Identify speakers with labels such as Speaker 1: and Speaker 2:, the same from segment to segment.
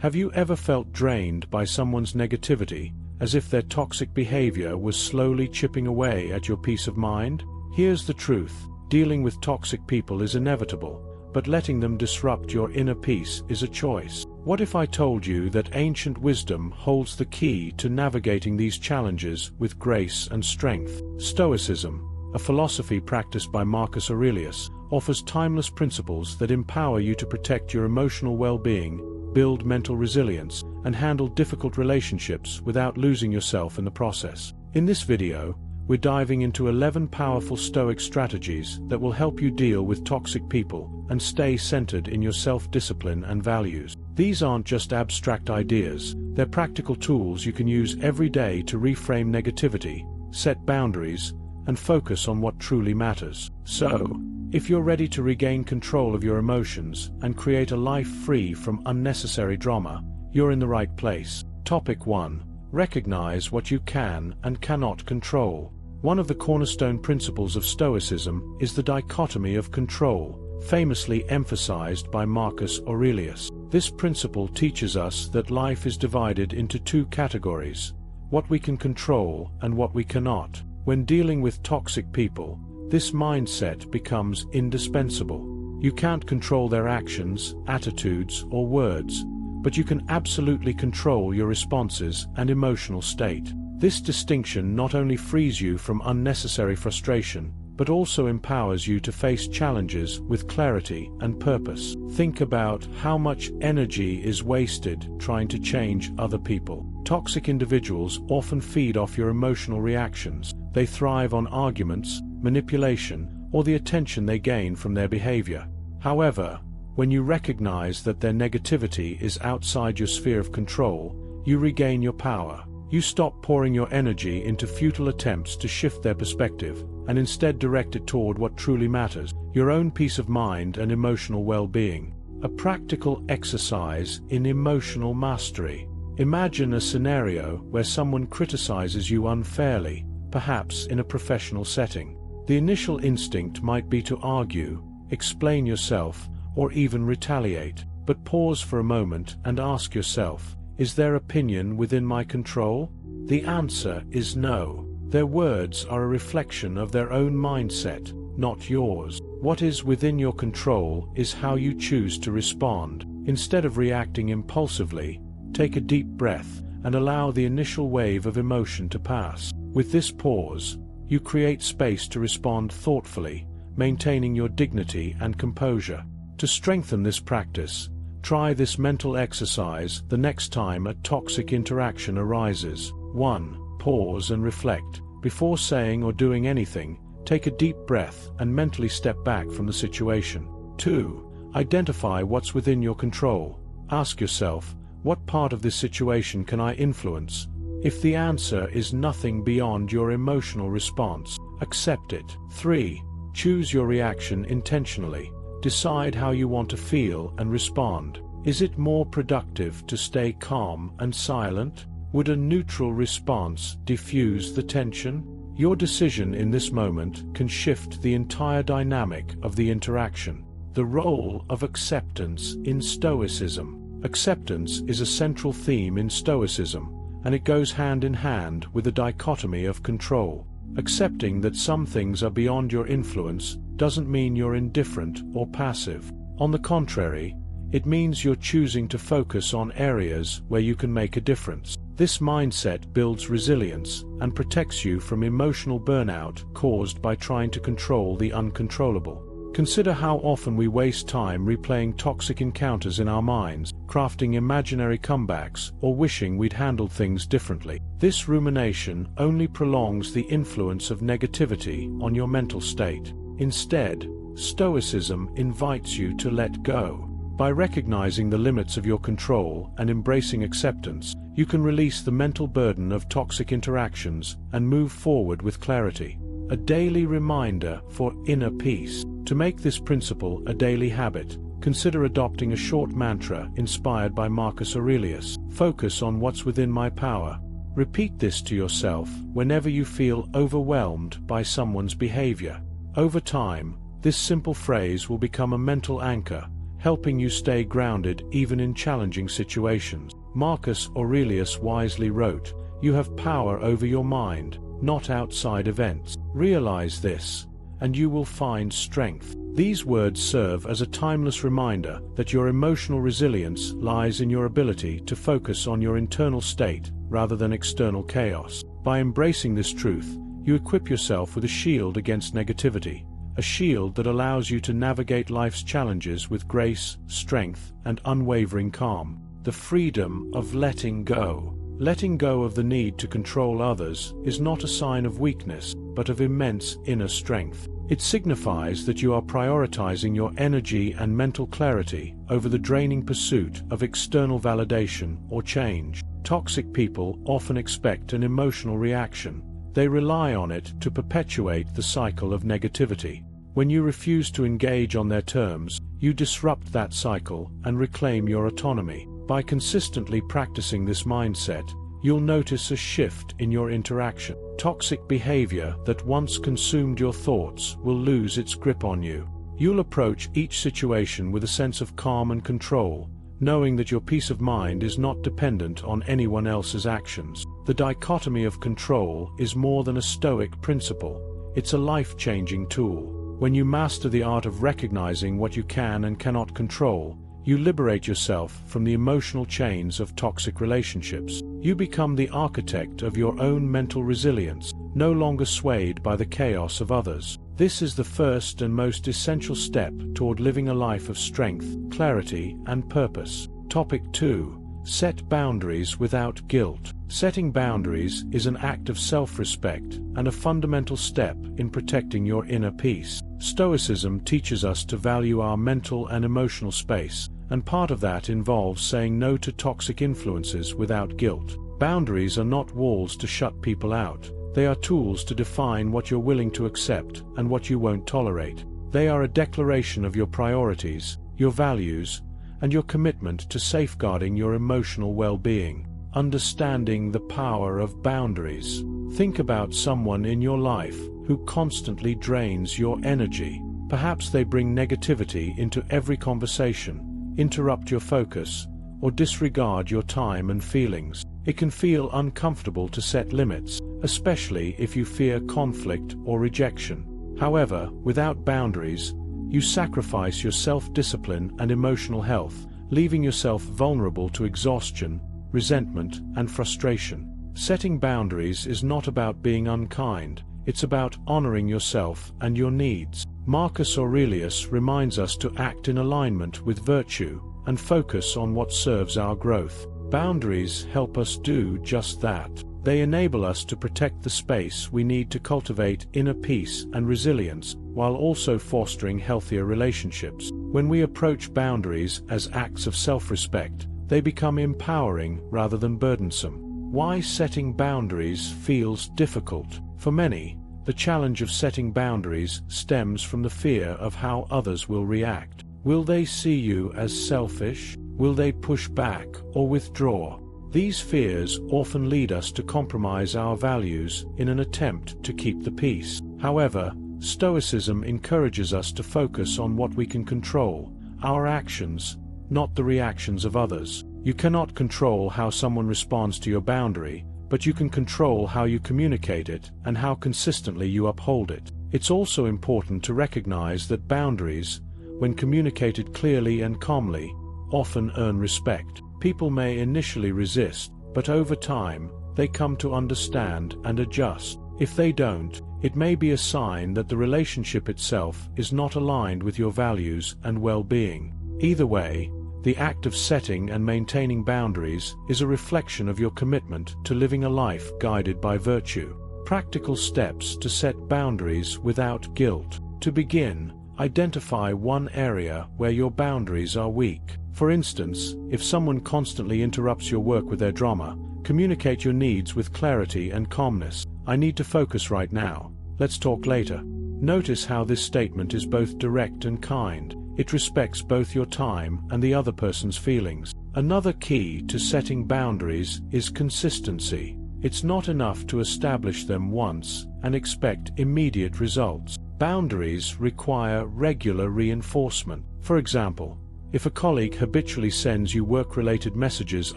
Speaker 1: Have you ever felt drained by someone's negativity, as if their toxic behavior was slowly chipping away at your peace of mind? Here's the truth: dealing with toxic people is inevitable, but letting them disrupt your inner peace is a choice. What if I told you that ancient wisdom holds the key to navigating these challenges with grace and strength? Stoicism, a philosophy practiced by Marcus Aurelius, offers timeless principles that empower you to protect your emotional well-being, build mental resilience, and handle difficult relationships without losing yourself in the process. In this video, we're diving into 11 powerful Stoic strategies that will help you deal with toxic people and stay centered in your self-discipline and values. These aren't just abstract ideas, they're practical tools you can use every day to reframe negativity, set boundaries, and focus on what truly matters. So, if you're ready to regain control of your emotions and create a life free from unnecessary drama, you're in the right place. Topic 1. Recognize what you can and cannot control. One of the cornerstone principles of Stoicism is the dichotomy of control, famously emphasized by Marcus Aurelius. This principle teaches us that life is divided into two categories: what we can control and what we cannot. When dealing with toxic people, this mindset becomes indispensable. You can't control their actions, attitudes, or words, but you can absolutely control your responses and emotional state. This distinction not only frees you from unnecessary frustration, but also empowers you to face challenges with clarity and purpose. Think about how much energy is wasted trying to change other people. Toxic individuals often feed off your emotional reactions. They thrive on arguments, manipulation, or the attention they gain from their behavior. However, when you recognize that their negativity is outside your sphere of control, you regain your power. You stop pouring your energy into futile attempts to shift their perspective, and instead direct it toward what truly matters: your own peace of mind and emotional well-being. A practical exercise in emotional mastery. Imagine a scenario where someone criticizes you unfairly, perhaps in a professional setting. The initial instinct might be to argue, explain yourself, or even retaliate. But pause for a moment and ask yourself, is their opinion within my control? The answer is no. Their words are a reflection of their own mindset, not yours. What is within your control is how you choose to respond. Instead of reacting impulsively, take a deep breath and allow the initial wave of emotion to pass. With this pause, you create space to respond thoughtfully, maintaining your dignity and composure. To strengthen this practice, try this mental exercise the next time a toxic interaction arises. 1. Pause and reflect. Before saying or doing anything, take a deep breath and mentally step back from the situation. 2. Identify what's within your control. Ask yourself, what part of this situation can I influence? If the answer is nothing beyond your emotional response, accept it. 3. Choose your reaction intentionally. Decide how you want to feel and respond. Is it more productive to stay calm and silent? Would a neutral response diffuse the tension? Your decision in this moment can shift the entire dynamic of the interaction. The role of acceptance in Stoicism. Acceptance is a central theme in Stoicism, and it goes hand in hand with the dichotomy of control. Accepting that some things are beyond your influence doesn't mean you're indifferent or passive. On the contrary, it means you're choosing to focus on areas where you can make a difference. This mindset builds resilience and protects you from emotional burnout caused by trying to control the uncontrollable. Consider how often we waste time replaying toxic encounters in our minds, crafting imaginary comebacks, or wishing we'd handled things differently. This rumination only prolongs the influence of negativity on your mental state. Instead, Stoicism invites you to let go. By recognizing the limits of your control and embracing acceptance, you can release the mental burden of toxic interactions and move forward with clarity. A daily reminder for inner peace. To make this principle a daily habit, consider adopting a short mantra inspired by Marcus Aurelius. Focus on what's within my power. Repeat this to yourself whenever you feel overwhelmed by someone's behavior. Over time, this simple phrase will become a mental anchor, helping you stay grounded even in challenging situations. Marcus Aurelius wisely wrote, "You have power over your mind, not outside events. Realize this, and you will find strength." These words serve as a timeless reminder that your emotional resilience lies in your ability to focus on your internal state rather than external chaos. By embracing this truth, you equip yourself with a shield against negativity, a shield that allows you to navigate life's challenges with grace, strength, and unwavering calm. The freedom of letting go. Letting go of the need to control others is not a sign of weakness, but of immense inner strength. It signifies that you are prioritizing your energy and mental clarity over the draining pursuit of external validation or change. Toxic people often expect an emotional reaction. They rely on it to perpetuate the cycle of negativity. When you refuse to engage on their terms, you disrupt that cycle and reclaim your autonomy. By consistently practicing this mindset, you'll notice a shift in your interaction. Toxic behavior that once consumed your thoughts will lose its grip on you. You'll approach each situation with a sense of calm and control, knowing that your peace of mind is not dependent on anyone else's actions. The dichotomy of control is more than a Stoic principle. It's a life-changing tool. When you master the art of recognizing what you can and cannot control, you liberate yourself from the emotional chains of toxic relationships. You become the architect of your own mental resilience, no longer swayed by the chaos of others. This is the first and most essential step toward living a life of strength, clarity, and purpose. Topic 2. Set boundaries without guilt. Setting boundaries is an act of self-respect and a fundamental step in protecting your inner peace. Stoicism teaches us to value our mental and emotional space, and part of that involves saying no to toxic influences without guilt. Boundaries are not walls to shut people out. They are tools to define what you're willing to accept and what you won't tolerate. They are a declaration of your priorities, your values, and your commitment to safeguarding your emotional well-being. Understanding the power of boundaries. Think about someone in your life who constantly drains your energy. Perhaps they bring negativity into every conversation, interrupt your focus, or disregard your time and feelings. It can feel uncomfortable to set limits, especially if you fear conflict or rejection. However, without boundaries, you sacrifice your self-discipline and emotional health, leaving yourself vulnerable to exhaustion, resentment, and frustration. Setting boundaries is not about being unkind, it's about honoring yourself and your needs. Marcus Aurelius reminds us to act in alignment with virtue and focus on what serves our growth. Boundaries help us do just that. They enable us to protect the space we need to cultivate inner peace and resilience, while also fostering healthier relationships. When we approach boundaries as acts of self-respect, they become empowering rather than burdensome. Why setting boundaries feels difficult? For many, the challenge of setting boundaries stems from the fear of how others will react. Will they see you as selfish? Will they push back or withdraw? These fears often lead us to compromise our values in an attempt to keep the peace. However, Stoicism encourages us to focus on what we can control, our actions, not the reactions of others. You cannot control how someone responds to your boundary, but you can control how you communicate it and how consistently you uphold it. It's also important to recognize that boundaries, when communicated clearly and calmly, often earn respect. People may initially resist, but over time, they come to understand and adjust. If they don't, it may be a sign that the relationship itself is not aligned with your values and well-being. Either way, the act of setting and maintaining boundaries is a reflection of your commitment to living a life guided by virtue. Practical steps to set boundaries without guilt. To begin, identify one area where your boundaries are weak. For instance, if someone constantly interrupts your work with their drama, communicate your needs with clarity and calmness. "I need to focus right now. Let's talk later." Notice how this statement is both direct and kind. It respects both your time and the other person's feelings. Another key to setting boundaries is consistency. It's not enough to establish them once and expect immediate results. Boundaries require regular reinforcement. For example, If a colleague habitually sends you work-related messages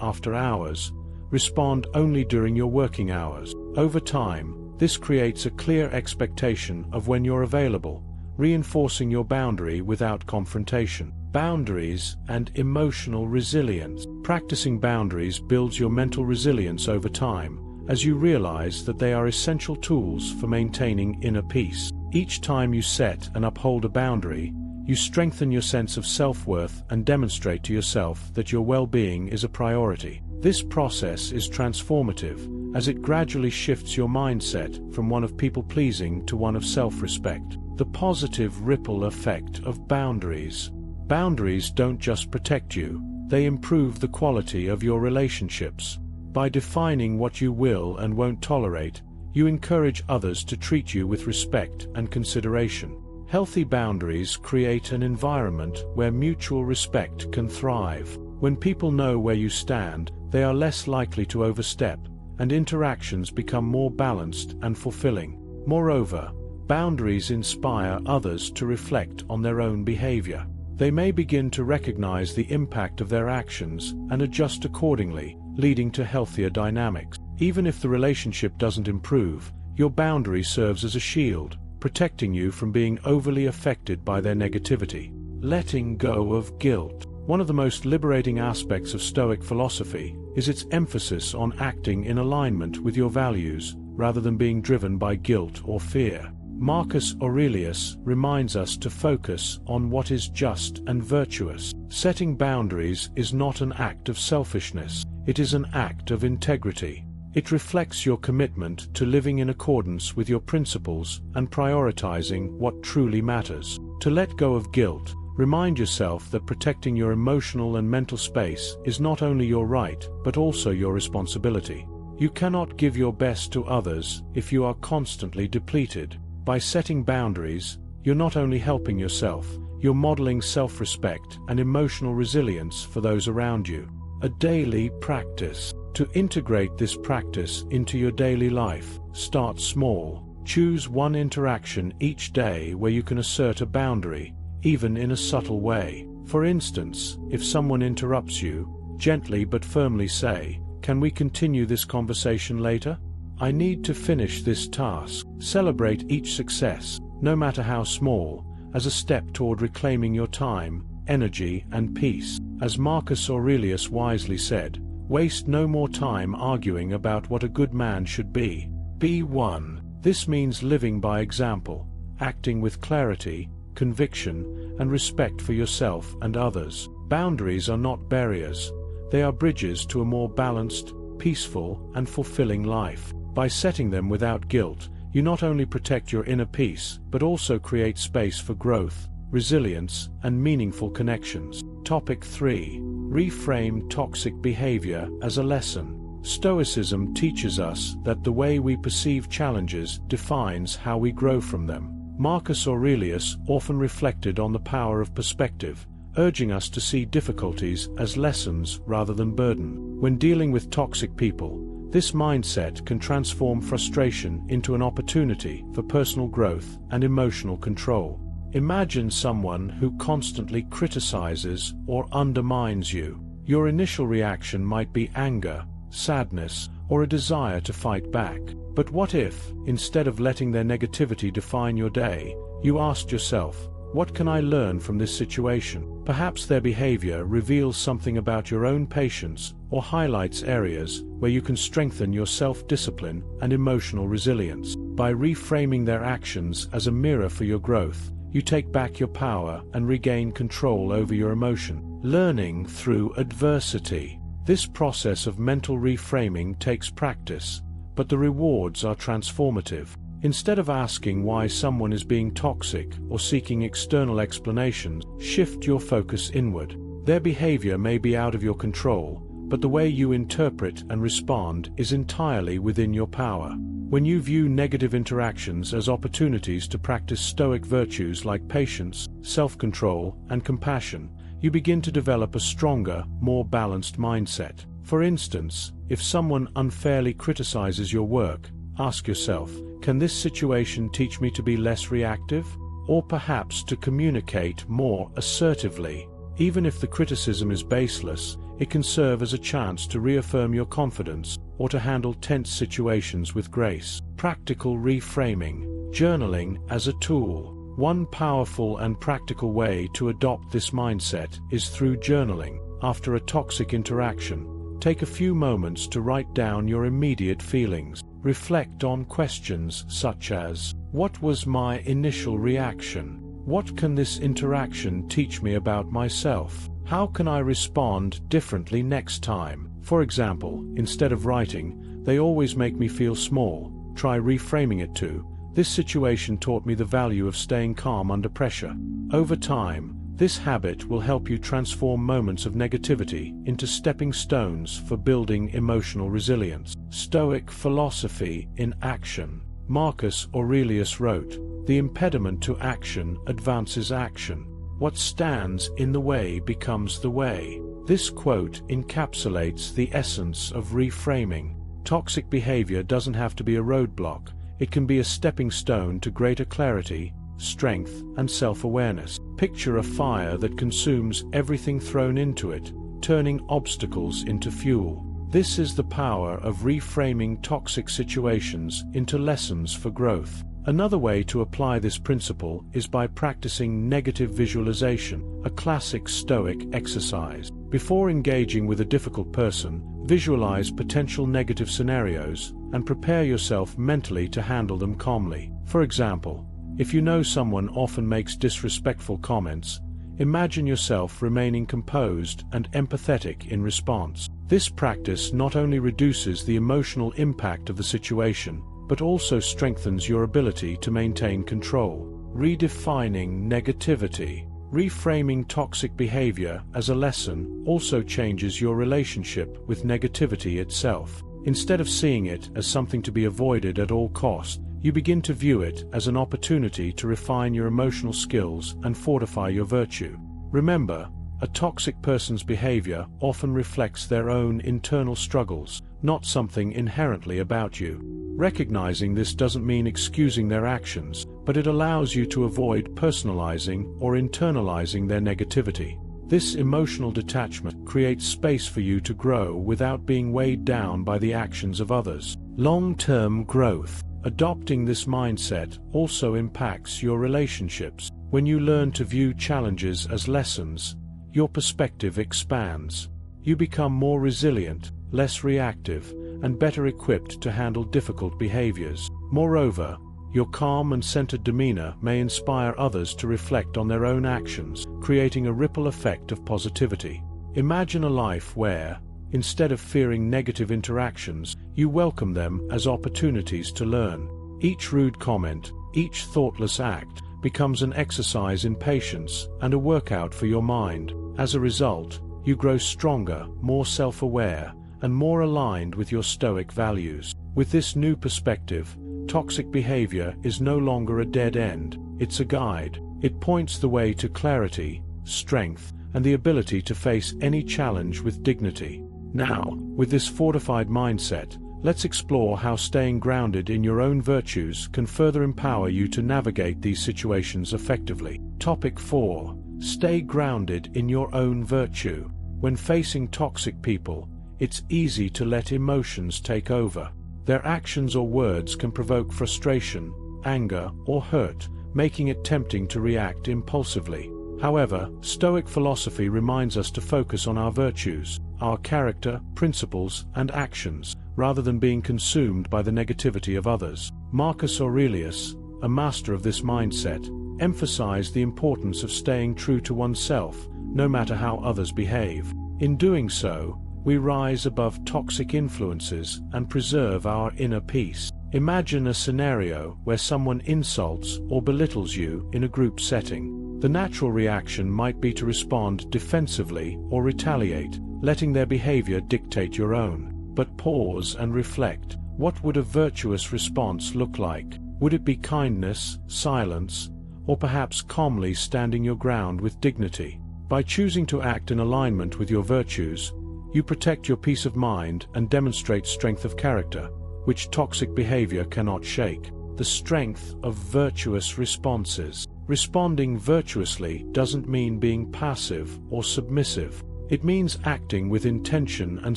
Speaker 1: after hours, respond only during your working hours. Over time, this creates a clear expectation of when you're available, reinforcing your boundary without confrontation. Boundaries and emotional resilience. Practicing boundaries builds your mental resilience over time, as you realize that they are essential tools for maintaining inner peace. Each time you set and uphold a boundary, you strengthen your sense of self-worth and demonstrate to yourself that your well-being is a priority. This process is transformative, as it gradually shifts your mindset from one of people-pleasing to one of self-respect. The positive ripple effect of boundaries. Boundaries don't just protect you, they improve the quality of your relationships. By defining what you will and won't tolerate, you encourage others to treat you with respect and consideration. Healthy boundaries create an environment where mutual respect can thrive. When people know where you stand, they are less likely to overstep, and interactions become more balanced and fulfilling. Moreover, boundaries inspire others to reflect on their own behavior. They may begin to recognize the impact of their actions and adjust accordingly, leading to healthier dynamics. Even if the relationship doesn't improve, your boundary serves as a shield, protecting you from being overly affected by their negativity. Letting go of guilt. One of the most liberating aspects of Stoic philosophy is its emphasis on acting in alignment with your values, rather than being driven by guilt or fear. Marcus Aurelius reminds us to focus on what is just and virtuous. Setting boundaries is not an act of selfishness, it is an act of integrity. It reflects your commitment to living in accordance with your principles and prioritizing what truly matters. To let go of guilt, remind yourself that protecting your emotional and mental space is not only your right, but also your responsibility. You cannot give your best to others if you are constantly depleted. By setting boundaries, you're not only helping yourself, you're modeling self-respect and emotional resilience for those around you. A daily practice. To integrate this practice into your daily life, start small. Choose one interaction each day where you can assert a boundary, even in a subtle way. For instance, if someone interrupts you, gently but firmly say, "Can we continue this conversation later? I need to finish this task." Celebrate each success, no matter how small, as a step toward reclaiming your time, energy, and peace. As Marcus Aurelius wisely said, waste no more time arguing about what a good man should be. Be one. This means living by example, acting with clarity, conviction, and respect for yourself and others. Boundaries are not barriers, they are bridges to a more balanced, peaceful, and fulfilling life. By setting them without guilt, you not only protect your inner peace, but also create space for growth, resilience, and meaningful connections. Topic 3. Reframe toxic behavior as a lesson. Stoicism teaches us that the way we perceive challenges defines how we grow from them. Marcus Aurelius often reflected on the power of perspective, urging us to see difficulties as lessons rather than burden. When dealing with toxic people, this mindset can transform frustration into an opportunity for personal growth and emotional control. Imagine someone who constantly criticizes or undermines you. Your initial reaction might be anger, sadness, or a desire to fight back. But what if, instead of letting their negativity define your day, you asked yourself, "What can I learn from this situation?" Perhaps their behavior reveals something about your own patience or highlights areas where you can strengthen your self-discipline and emotional resilience. By reframing their actions as a mirror for your growth, you take back your power and regain control over your emotion. Learning through adversity. This process of mental reframing takes practice, but the rewards are transformative. Instead of asking why someone is being toxic or seeking external explanations, shift your focus inward. Their behavior may be out of your control, but the way you interpret and respond is entirely within your power. When you view negative interactions as opportunities to practice Stoic virtues like patience, self-control, and compassion, you begin to develop a stronger, more balanced mindset. For instance, if someone unfairly criticizes your work, ask yourself, can this situation teach me to be less reactive, or perhaps to communicate more assertively? Even if the criticism is baseless, it can serve as a chance to reaffirm your confidence or to handle tense situations with grace. Practical reframing. Journaling as a tool. One powerful and practical way to adopt this mindset is through journaling. After a toxic interaction, take a few moments to write down your immediate feelings. Reflect on questions such as, what was my initial reaction? What can this interaction teach me about myself? How can I respond differently next time? For example, instead of writing, they always make me feel small, try reframing it to, this situation taught me the value of staying calm under pressure. Over time, this habit will help you transform moments of negativity into stepping stones for building emotional resilience. Stoic philosophy in action. Marcus Aurelius wrote, "The impediment to action advances action. What stands in the way becomes the way." This quote encapsulates the essence of reframing. Toxic behavior doesn't have to be a roadblock. It can be a stepping stone to greater clarity, strength, and self-awareness. Picture a fire that consumes everything thrown into it, turning obstacles into fuel. This is the power of reframing toxic situations into lessons for growth. Another way to apply this principle is by practicing negative visualization, a classic Stoic exercise. Before engaging with a difficult person, visualize potential negative scenarios and prepare yourself mentally to handle them calmly. For example, if you know someone often makes disrespectful comments, imagine yourself remaining composed and empathetic in response. This practice not only reduces the emotional impact of the situation, but also strengthens your ability to maintain control. Redefining negativity. Reframing toxic behavior as a lesson also changes your relationship with negativity itself. Instead of seeing it as something to be avoided at all costs, you begin to view it as an opportunity to refine your emotional skills and fortify your virtue. Remember, a toxic person's behavior often reflects their own internal struggles, not something inherently about you. Recognizing this doesn't mean excusing their actions, but it allows you to avoid personalizing or internalizing their negativity. This emotional detachment creates space for you to grow without being weighed down by the actions of others. Long-term growth. Adopting this mindset also impacts your relationships. When you learn to view challenges as lessons, your perspective expands. You become more resilient, less reactive, and better equipped to handle difficult behaviors. Moreover, your calm and centered demeanor may inspire others to reflect on their own actions, creating a ripple effect of positivity. Imagine a life where, instead of fearing negative interactions, you welcome them as opportunities to learn. Each rude comment, each thoughtless act, becomes an exercise in patience and a workout for your mind. As a result, you grow stronger, more self-aware, and more aligned with your Stoic values. With this new perspective, toxic behavior is no longer a dead end, it's a guide. It points the way to clarity, strength, and the ability to face any challenge with dignity. Now, with this fortified mindset, let's explore how staying grounded in your own virtues can further empower you to navigate these situations effectively. Topic 4. Stay grounded in your own virtue. When facing toxic people, it's easy to let emotions take over. Their actions or words can provoke frustration, anger, or hurt, making it tempting to react impulsively. However, Stoic philosophy reminds us to focus on our virtues, our character, principles, and actions, rather than being consumed by the negativity of others. Marcus Aurelius, a master of this mindset, emphasized the importance of staying true to oneself, no matter how others behave. In doing so, we rise above toxic influences and preserve our inner peace. Imagine a scenario where someone insults or belittles you in a group setting. The natural reaction might be to respond defensively or retaliate, letting their behavior dictate your own. But pause and reflect. What would a virtuous response look like? Would it be kindness, silence, or perhaps calmly standing your ground with dignity? By choosing to act in alignment with your virtues, you protect your peace of mind and demonstrate strength of character, which toxic behavior cannot shake. The strength of virtuous responses. Responding virtuously doesn't mean being passive or submissive. It means acting with intention and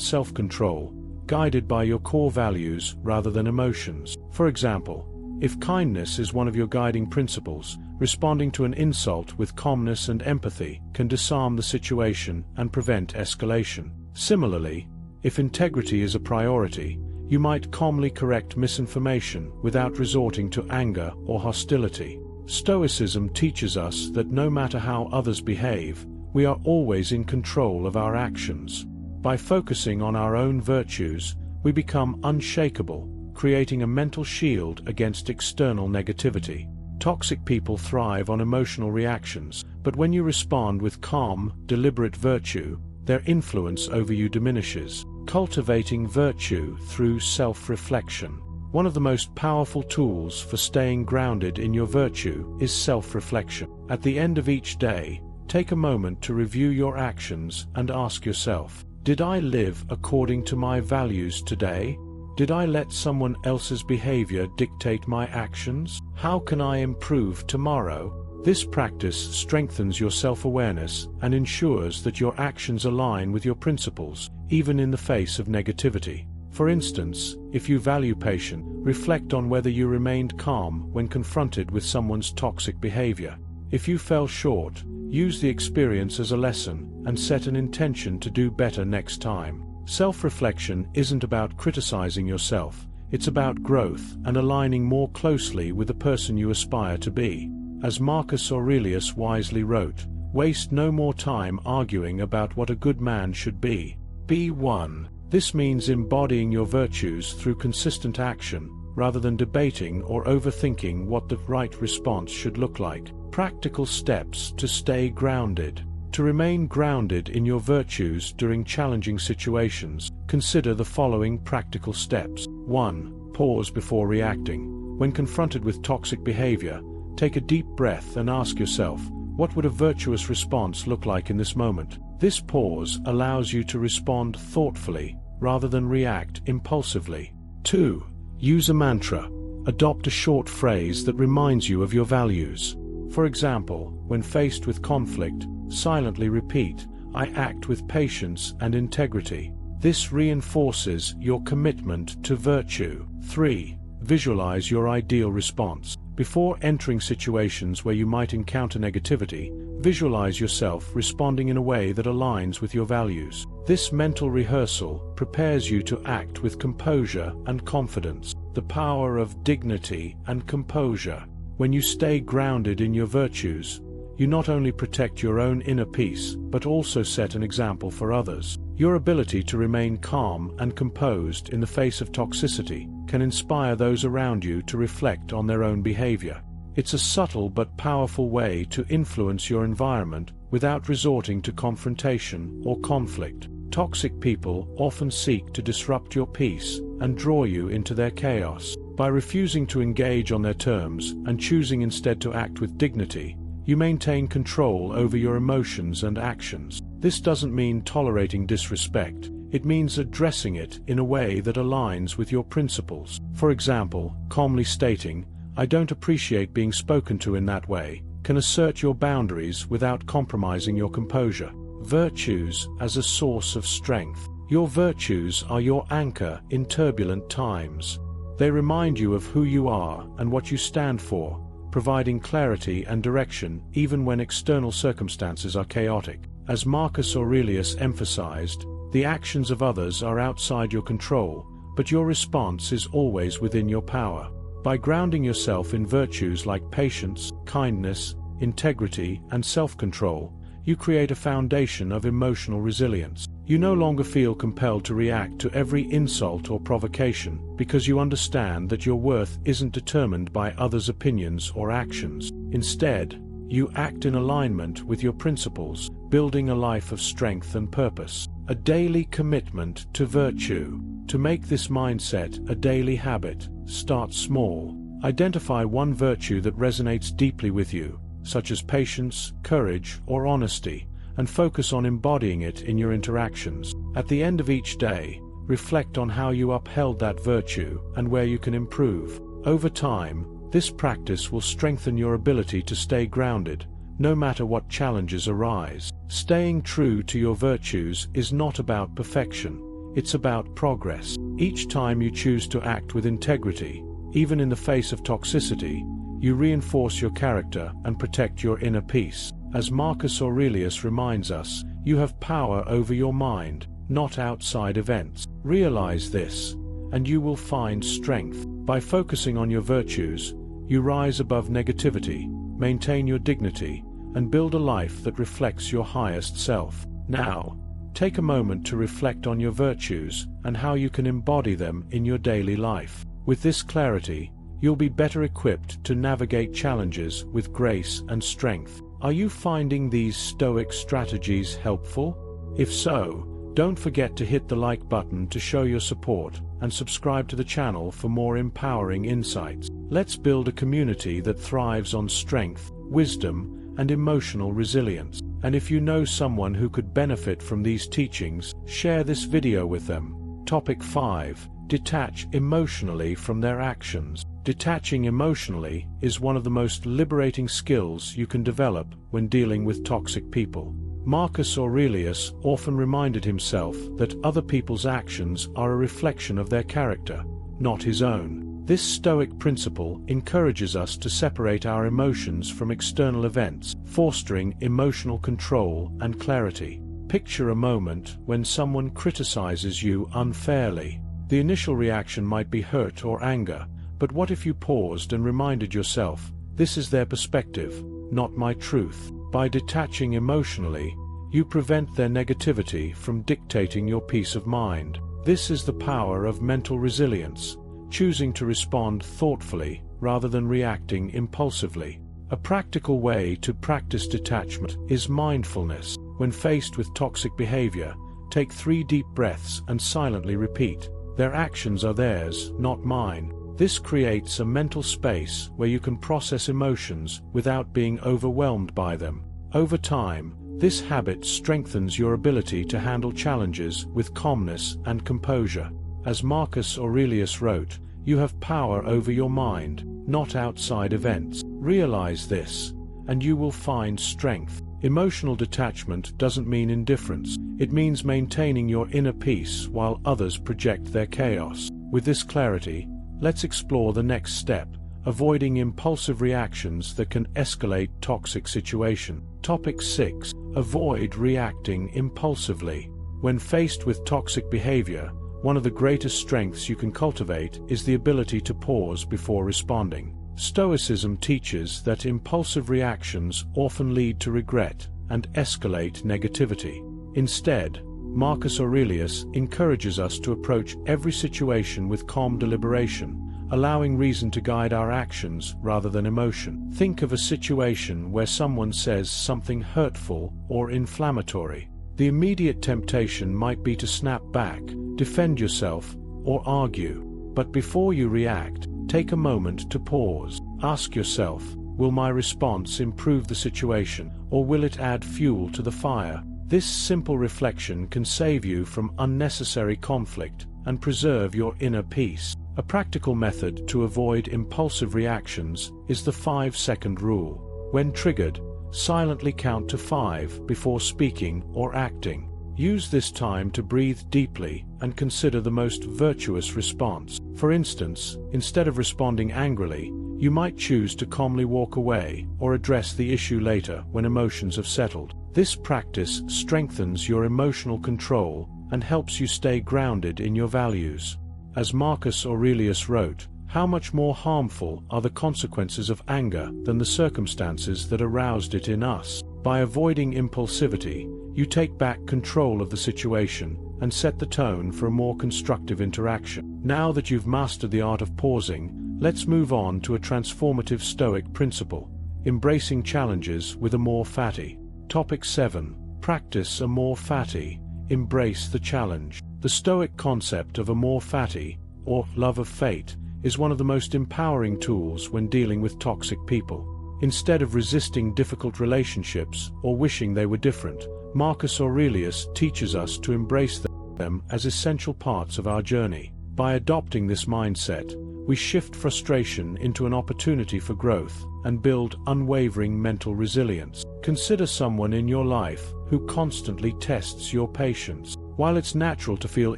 Speaker 1: self-control, guided by your core values rather than emotions. For example, if kindness is one of your guiding principles, responding to an insult with calmness and empathy can disarm the situation and prevent escalation. Similarly, if integrity is a priority, you might calmly correct misinformation without resorting to anger or hostility. Stoicism teaches us that no matter how others behave, we are always in control of our actions. By focusing on our own virtues, we become unshakable, creating a mental shield against external negativity. Toxic people thrive on emotional reactions, but when you respond with calm, deliberate virtue, their influence over you diminishes. Cultivating virtue through self-reflection. One of the most powerful tools for staying grounded in your virtue is self-reflection. At the end of each day, take a moment to review your actions and ask yourself, did I live according to my values today? Did I let someone else's behavior dictate my actions? How can I improve tomorrow? This practice strengthens your self-awareness and ensures that your actions align with your principles, even in the face of negativity. For instance, if you value patience, reflect on whether you remained calm when confronted with someone's toxic behavior. If you fell short, use the experience as a lesson and set an intention to do better next time. Self-reflection isn't about criticizing yourself, it's about growth and aligning more closely with the person you aspire to be. As Marcus Aurelius wisely wrote, waste no more time arguing about what a good man should be. Be one. This means embodying your virtues through consistent action, rather than debating or overthinking what the right response should look like. Practical steps to stay grounded. To remain grounded in your virtues during challenging situations, consider the following practical steps. 1. Pause before reacting. When confronted with toxic behavior, take a deep breath and ask yourself, what would a virtuous response look like in this moment? This pause allows you to respond thoughtfully, rather than react impulsively. 2. Use a mantra. Adopt a short phrase that reminds you of your values. For example, when faced with conflict, silently repeat, I act with patience and integrity. This reinforces your commitment to virtue. 3. Visualize your ideal response. Before entering situations where you might encounter negativity, visualize yourself responding in a way that aligns with your values. This mental rehearsal prepares you to act with composure and confidence. The power of dignity and composure. When you stay grounded in your virtues, you not only protect your own inner peace, but also set an example for others. Your ability to remain calm and composed in the face of toxicity can inspire those around you to reflect on their own behavior. It's a subtle but powerful way to influence your environment without resorting to confrontation or conflict. Toxic people often seek to disrupt your peace and draw you into their chaos. By refusing to engage on their terms and choosing instead to act with dignity, you maintain control over your emotions and actions. This doesn't mean tolerating disrespect. It means addressing it in a way that aligns with your principles. For example, calmly stating, I don't appreciate being spoken to in that way, can assert your boundaries without compromising your composure. Virtues as a source of strength. Your virtues are your anchor in turbulent times. They remind you of who you are and what you stand for, providing clarity and direction even when external circumstances are chaotic. As Marcus Aurelius emphasized, the actions of others are outside your control, but your response is always within your power. By grounding yourself in virtues like patience, kindness, integrity, and self-control, you create a foundation of emotional resilience. You no longer feel compelled to react to every insult or provocation because you understand that your worth isn't determined by others' opinions or actions. Instead, you act in alignment with your principles, building a life of strength and purpose. A daily commitment to virtue. To make this mindset a daily habit, start small. Identify one virtue that resonates deeply with you, such as patience, courage, or honesty, and focus on embodying it in your interactions. At the end of each day, reflect on how you upheld that virtue and where you can improve. Over time, This practice will strengthen your ability to stay grounded, no matter what challenges arise. Staying true to your virtues is not about perfection, it's about progress. Each time you choose to act with integrity, even in the face of toxicity, you reinforce your character and protect your inner peace. As Marcus Aurelius reminds us, you have power over your mind, not outside events. Realize this, and you will find strength. By focusing on your virtues, you rise above negativity, maintain your dignity, and build a life that reflects your highest self. Now, take a moment to reflect on your virtues and how you can embody them in your daily life. With this clarity, you'll be better equipped to navigate challenges with grace and strength. Are you finding these Stoic strategies helpful? If so, don't forget to hit the like button to show your support and subscribe to the channel for more empowering insights. Let's build a community that thrives on strength, wisdom, and emotional resilience. And if you know someone who could benefit from these teachings, share this video with them. Topic 5. Detach emotionally from their actions. Detaching emotionally is one of the most liberating skills you can develop when dealing with toxic people. Marcus Aurelius often reminded himself that other people's actions are a reflection of their character, not his own. This Stoic principle encourages us to separate our emotions from external events, fostering emotional control and clarity. Picture a moment when someone criticizes you unfairly. The initial reaction might be hurt or anger, but what if you paused and reminded yourself, this is their perspective, not my truth? By detaching emotionally, you prevent their negativity from dictating your peace of mind. This is the power of mental resilience, choosing to respond thoughtfully rather than reacting impulsively. A practical way to practice detachment is mindfulness. When faced with toxic behavior, take 3 deep breaths and silently repeat, their actions are theirs, not mine. This creates a mental space where you can process emotions without being overwhelmed by them. Over time, this habit strengthens your ability to handle challenges with calmness and composure. As Marcus Aurelius wrote, you have power over your mind, not outside events. Realize this, and you will find strength. Emotional detachment doesn't mean indifference. It means maintaining your inner peace while others project their chaos. With this clarity, let's explore the next step, avoiding impulsive reactions that can escalate toxic situation. Topic 6. Avoid reacting impulsively. When faced with toxic behavior, one of the greatest strengths you can cultivate is the ability to pause before responding. Stoicism teaches that impulsive reactions often lead to regret and escalate negativity. Instead, Marcus Aurelius encourages us to approach every situation with calm deliberation, allowing reason to guide our actions rather than emotion. Think of a situation where someone says something hurtful or inflammatory. The immediate temptation might be to snap back, defend yourself, or argue. But before you react, take a moment to pause. Ask yourself, will my response improve the situation, or will it add fuel to the fire? This simple reflection can save you from unnecessary conflict and preserve your inner peace. A practical method to avoid impulsive reactions is the 5-second rule. When triggered, silently count to 5 before speaking or acting. Use this time to breathe deeply and consider the most virtuous response. For instance, instead of responding angrily, you might choose to calmly walk away or address the issue later when emotions have settled. This practice strengthens your emotional control and helps you stay grounded in your values. As Marcus Aurelius wrote, how much more harmful are the consequences of anger than the circumstances that aroused it in us? By avoiding impulsivity, you take back control of the situation and set the tone for a more constructive interaction. Now that you've mastered the art of pausing, let's move on to a transformative Stoic principle, embracing challenges with amor fati. Topic 7. Practice amor fati. Embrace the challenge. The Stoic concept of amor fati, or love of fate, is one of the most empowering tools when dealing with toxic people. Instead of resisting difficult relationships or wishing they were different, Marcus Aurelius teaches us to embrace them as essential parts of our journey. By adopting this mindset, we shift frustration into an opportunity for growth and build unwavering mental resilience. Consider someone in your life who constantly tests your patience. While it's natural to feel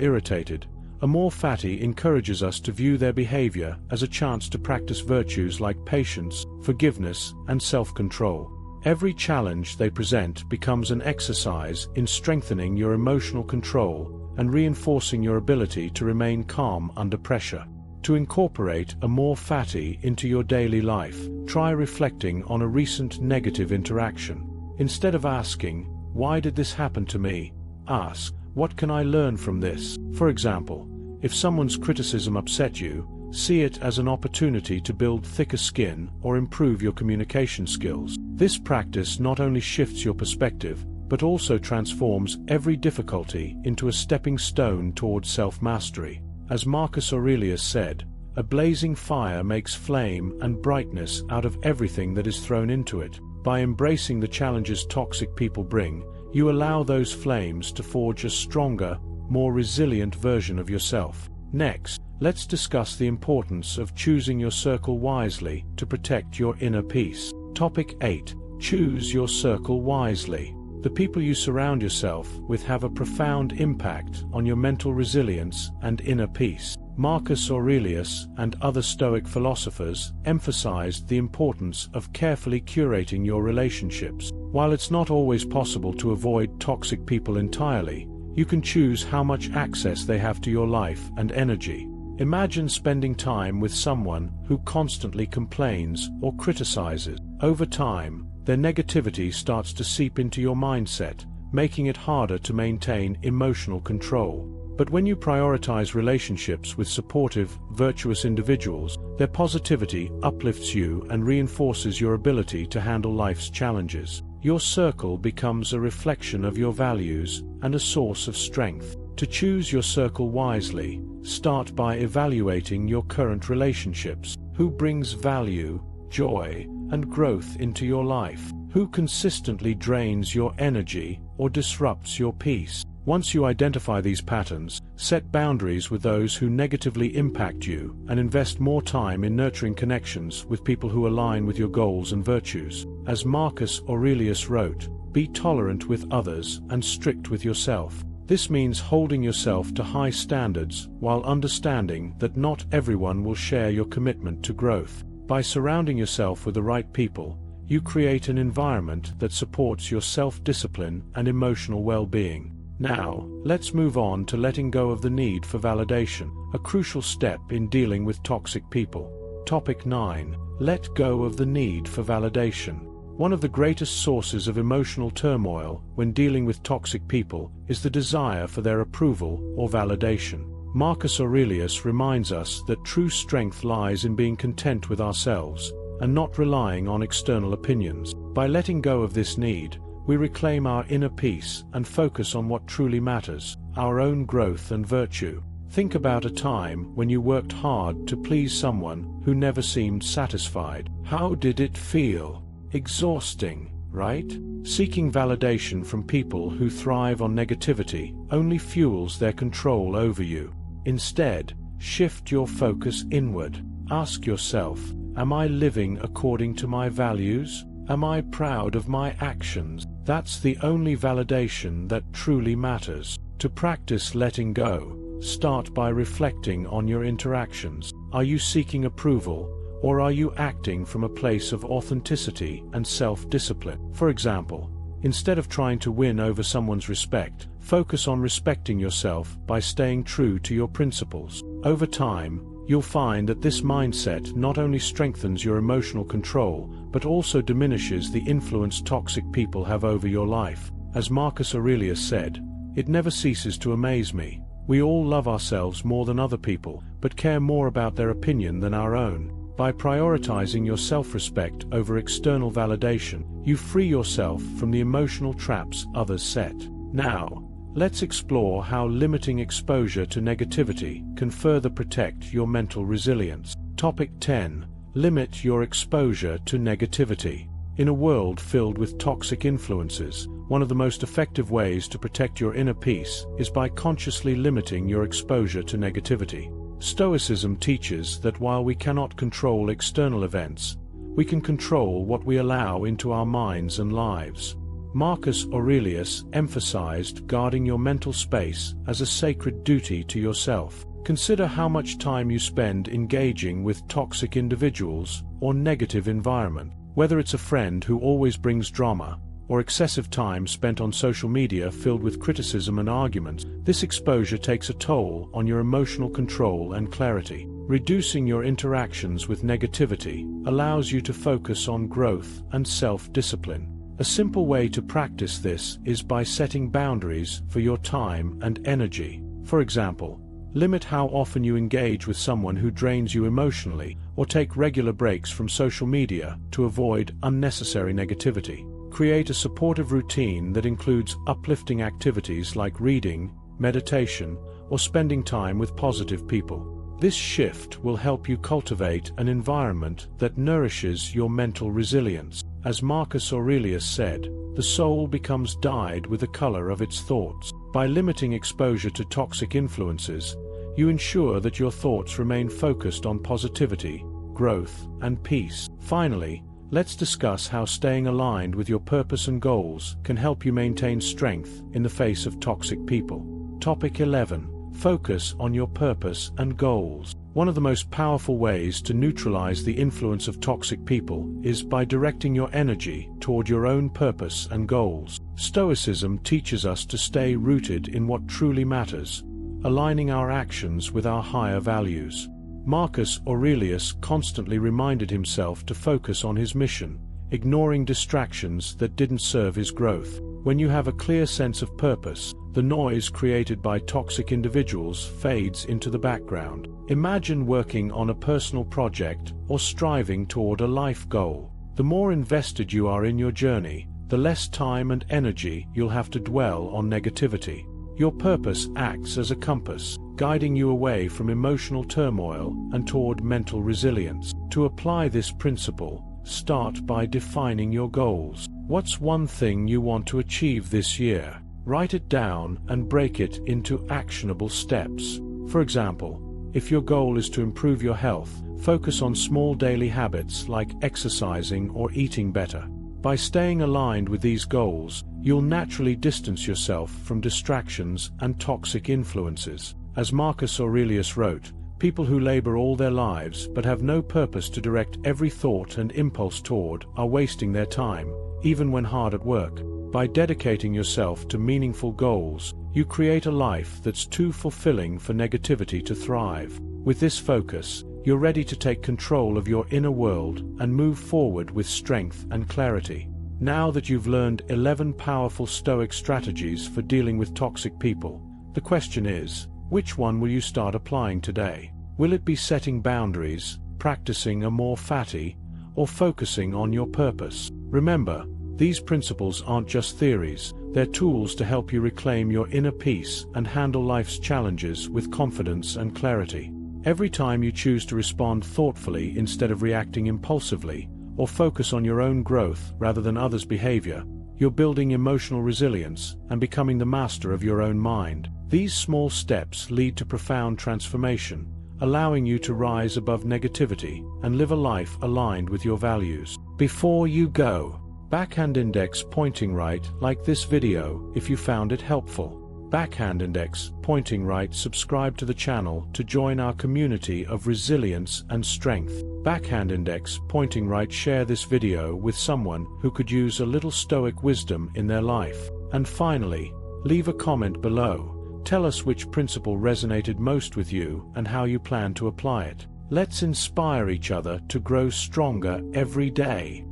Speaker 1: irritated, Amor Fati encourages us to view their behavior as a chance to practice virtues like patience, forgiveness, and self-control. Every challenge they present becomes an exercise in strengthening your emotional control and reinforcing your ability to remain calm under pressure. To incorporate Amor Fati into your daily life, try reflecting on a recent negative interaction. Instead of asking, "Why did this happen to me?" ask, "What can I learn from this?" For example, if someone's criticism upset you, see it as an opportunity to build thicker skin or improve your communication skills. This practice not only shifts your perspective, but also transforms every difficulty into a stepping stone towards self-mastery. As Marcus Aurelius said, "A blazing fire makes flame and brightness out of everything that is thrown into it." By embracing the challenges toxic people bring, you allow those flames to forge a stronger, more resilient version of yourself. Next, let's discuss the importance of choosing your circle wisely to protect your inner peace. Topic 8. Choose your circle wisely. The people you surround yourself with have a profound impact on your mental resilience and inner peace. Marcus Aurelius and other Stoic philosophers emphasized the importance of carefully curating your relationships. While it's not always possible to avoid toxic people entirely, you can choose how much access they have to your life and energy. Imagine spending time with someone who constantly complains or criticizes. Over time, their negativity starts to seep into your mindset, making it harder to maintain emotional control. But when you prioritize relationships with supportive, virtuous individuals, their positivity uplifts you and reinforces your ability to handle life's challenges. Your circle becomes a reflection of your values and a source of strength. To choose your circle wisely, start by evaluating your current relationships. Who brings value, joy, and growth into your life? Who consistently drains your energy or disrupts your peace? Once you identify these patterns, set boundaries with those who negatively impact you and invest more time in nurturing connections with people who align with your goals and virtues. As Marcus Aurelius wrote, "Be tolerant with others and strict with yourself." This means holding yourself to high standards while understanding that not everyone will share your commitment to growth. By surrounding yourself with the right people, you create an environment that supports your self-discipline and emotional well-being. Now, let's move on to letting go of the need for validation, a crucial step in dealing with toxic people. Topic 9. Let go of the need for validation. One of the greatest sources of emotional turmoil when dealing with toxic people is the desire for their approval or validation. Marcus Aurelius reminds us that true strength lies in being content with ourselves and not relying on external opinions. By letting go of this need, we reclaim our inner peace and focus on what truly matters, our own growth and virtue. Think about a time when you worked hard to please someone who never seemed satisfied. How did it feel? Exhausting, right? Seeking validation from people who thrive on negativity only fuels their control over you. Instead, shift your focus inward. Ask yourself, am I living according to my values? Am I proud of my actions? That's the only validation that truly matters. To practice letting go, start by reflecting on your interactions. Are you seeking approval, or are you acting from a place of authenticity and self-discipline? For example, instead of trying to win over someone's respect, focus on respecting yourself by staying true to your principles. Over time, you'll find that this mindset not only strengthens your emotional control, but also diminishes the influence toxic people have over your life. As Marcus Aurelius said, "It never ceases to amaze me. We all love ourselves more than other people, but care more about their opinion than our own." By prioritizing your self-respect over external validation, you free yourself from the emotional traps others set. Now, let's explore how limiting exposure to negativity can further protect your mental resilience. Topic 10. Limit your exposure to negativity. In a world filled with toxic influences, one of the most effective ways to protect your inner peace is by consciously limiting your exposure to negativity. Stoicism teaches that while we cannot control external events, we can control what we allow into our minds and lives. Marcus Aurelius emphasized guarding your mental space as a sacred duty to yourself. Consider how much time you spend engaging with toxic individuals or negative environment. Whether it's a friend who always brings drama, or excessive time spent on social media filled with criticism and arguments, this exposure takes a toll on your emotional control and clarity. Reducing your interactions with negativity allows you to focus on growth and self-discipline. A simple way to practice this is by setting boundaries for your time and energy. For example, limit how often you engage with someone who drains you emotionally, or take regular breaks from social media to avoid unnecessary negativity. Create a supportive routine that includes uplifting activities like reading, meditation, or spending time with positive people. This shift will help you cultivate an environment that nourishes your mental resilience. As Marcus Aurelius said, the soul becomes dyed with the color of its thoughts. By limiting exposure to toxic influences, you ensure that your thoughts remain focused on positivity, growth, and peace. Finally, let's discuss how staying aligned with your purpose and goals can help you maintain strength in the face of toxic people. Topic 11. Focus on your purpose and goals. One of the most powerful ways to neutralize the influence of toxic people is by directing your energy toward your own purpose and goals. Stoicism teaches us to stay rooted in what truly matters, aligning our actions with our higher values. Marcus Aurelius constantly reminded himself to focus on his mission, ignoring distractions that didn't serve his growth. When you have a clear sense of purpose, the noise created by toxic individuals fades into the background. Imagine working on a personal project or striving toward a life goal. The more invested you are in your journey, the less time and energy you'll have to dwell on negativity. Your purpose acts as a compass, guiding you away from emotional turmoil and toward mental resilience. To apply this principle, start by defining your goals. What's one thing you want to achieve this year? Write it down and break it into actionable steps. For example, if your goal is to improve your health, focus on small daily habits like exercising or eating better. By staying aligned with these goals, you'll naturally distance yourself from distractions and toxic influences. As Marcus Aurelius wrote, people who labor all their lives but have no purpose to direct every thought and impulse toward are wasting their time, even when hard at work. By dedicating yourself to meaningful goals, you create a life that's too fulfilling for negativity to thrive. With this focus, you're ready to take control of your inner world and move forward with strength and clarity. Now that you've learned 11 powerful Stoic strategies for dealing with toxic people, the question is, which one will you start applying today? Will it be setting boundaries, practicing a more fatty, or focusing on your purpose? Remember, these principles aren't just theories, they're tools to help you reclaim your inner peace and handle life's challenges with confidence and clarity. Every time you choose to respond thoughtfully instead of reacting impulsively, or focus on your own growth rather than others' behavior, you're building emotional resilience and becoming the master of your own mind. These small steps lead to profound transformation, allowing you to rise above negativity and live a life aligned with your values. Before you go, backhand index pointing right, like this video if you found it helpful. Backhand index pointing right, subscribe to the channel to join our community of resilience and strength. Backhand index pointing right, share this video with someone who could use a little Stoic wisdom in their life. And finally, leave a comment below. Tell us which principle resonated most with you and how you plan to apply it. Let's inspire each other to grow stronger every day.